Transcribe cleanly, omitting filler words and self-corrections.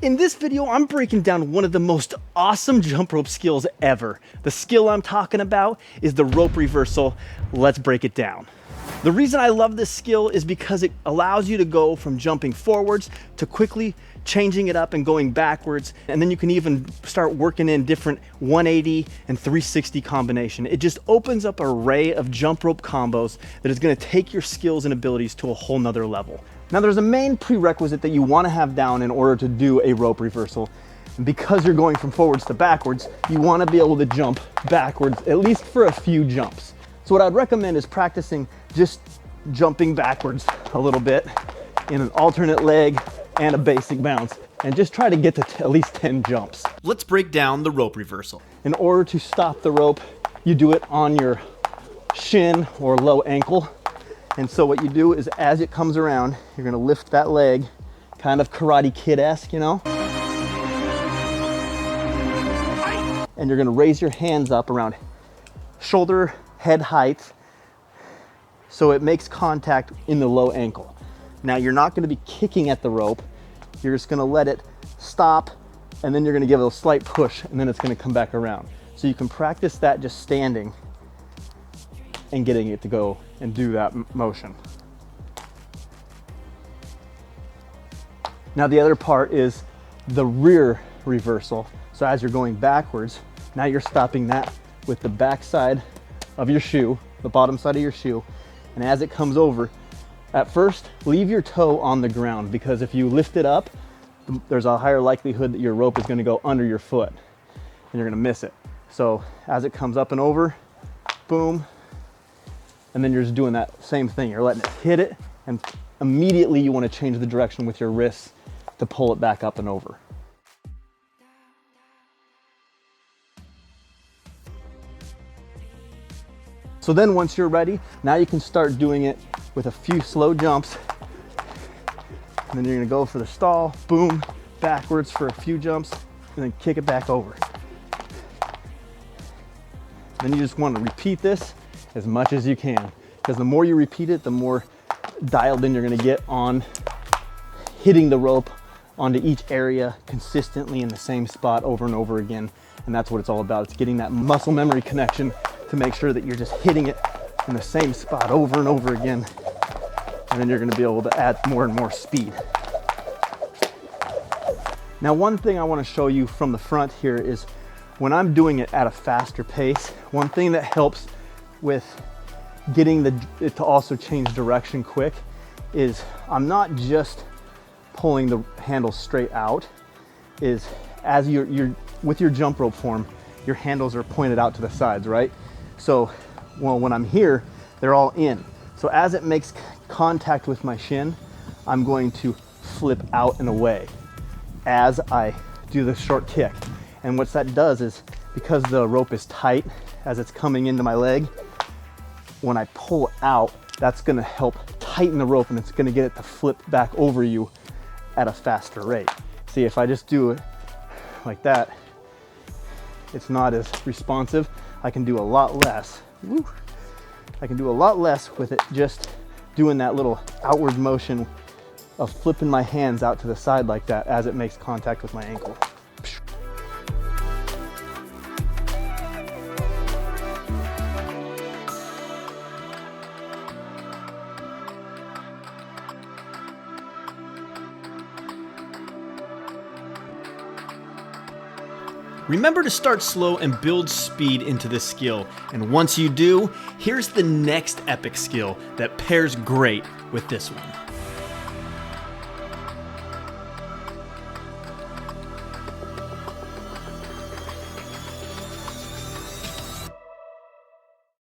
In this video, I'm breaking down one of the most awesome jump rope skills ever. The skill I'm talking about is the rope reversal. Let's break it down. The reason I love this skill is because it allows you to go from jumping forwards to quickly changing it up and going backwards. And then you can even start working in different 180 and 360 combination. It just opens up an array of jump rope combos that is gonna take your skills and abilities to a whole nother level. Now there's a main prerequisite that you wanna have down in order to do a rope reversal. And because you're going from forwards to backwards, you wanna be able to jump backwards, at least for a few jumps. So what I'd recommend is practicing just jumping backwards a little bit in an alternate leg and a basic bounce, and just try to get to at least 10 jumps. Let's break down the rope reversal. In order to stop the rope, you do it on your shin or low ankle. And so what you do is as it comes around, you're gonna lift that leg, kind of Karate Kid-esque, you know? And you're gonna raise your hands up around shoulder, head height, so it makes contact in the low ankle. Now you're not gonna be kicking at the rope, you're just gonna let it stop, and then you're gonna give it a slight push, and then it's gonna come back around. So you can practice that just standing and getting it to go and do that motion. Now the other part is the rear reversal. So as you're going backwards, now you're stopping that with the back side of your shoe, the bottom side of your shoe, and as it comes over, at first, leave your toe on the ground, because if you lift it up, there's a higher likelihood that your rope is gonna go under your foot and you're gonna miss it. So as it comes up and over, boom, and then you're just doing that same thing. You're letting it hit it, and immediately you wanna change the direction with your wrists to pull it back up and over. So then once you're ready, now you can start doing it with a few slow jumps. And then you're gonna go for the stall, boom, backwards for a few jumps, and then kick it back over. Then you just wanna repeat this as much as you can, because the more you repeat it, the more dialed in you're gonna get on hitting the rope onto each area consistently in the same spot over and over again. And that's what it's all about. It's getting that muscle memory connection to make sure that you're just hitting it in the same spot over and over again. And then you're gonna be able to add more and more speed. Now, one thing I wanna show you from the front here is when I'm doing it at a faster pace, one thing that helps with getting it to also change direction quick is I'm not just pulling the handle straight out, is as you're with your jump rope form, your handles are pointed out to the sides, right? So, well, when I'm here, they're all in. So as it makes contact with my shin, I'm going to flip out and away as I do the short kick. And what that does is, because the rope is tight as it's coming into my leg, when I pull out, that's gonna help tighten the rope, and it's gonna get it to flip back over you at a faster rate. See, if I just do it like that, it's not as responsive. I can do a lot less. Woo. I can do a lot less with it just doing that little outward motion of flipping my hands out to the side like that as it makes contact with my ankle. Remember to start slow and build speed into this skill. And once you do, here's the next epic skill that pairs great with this one.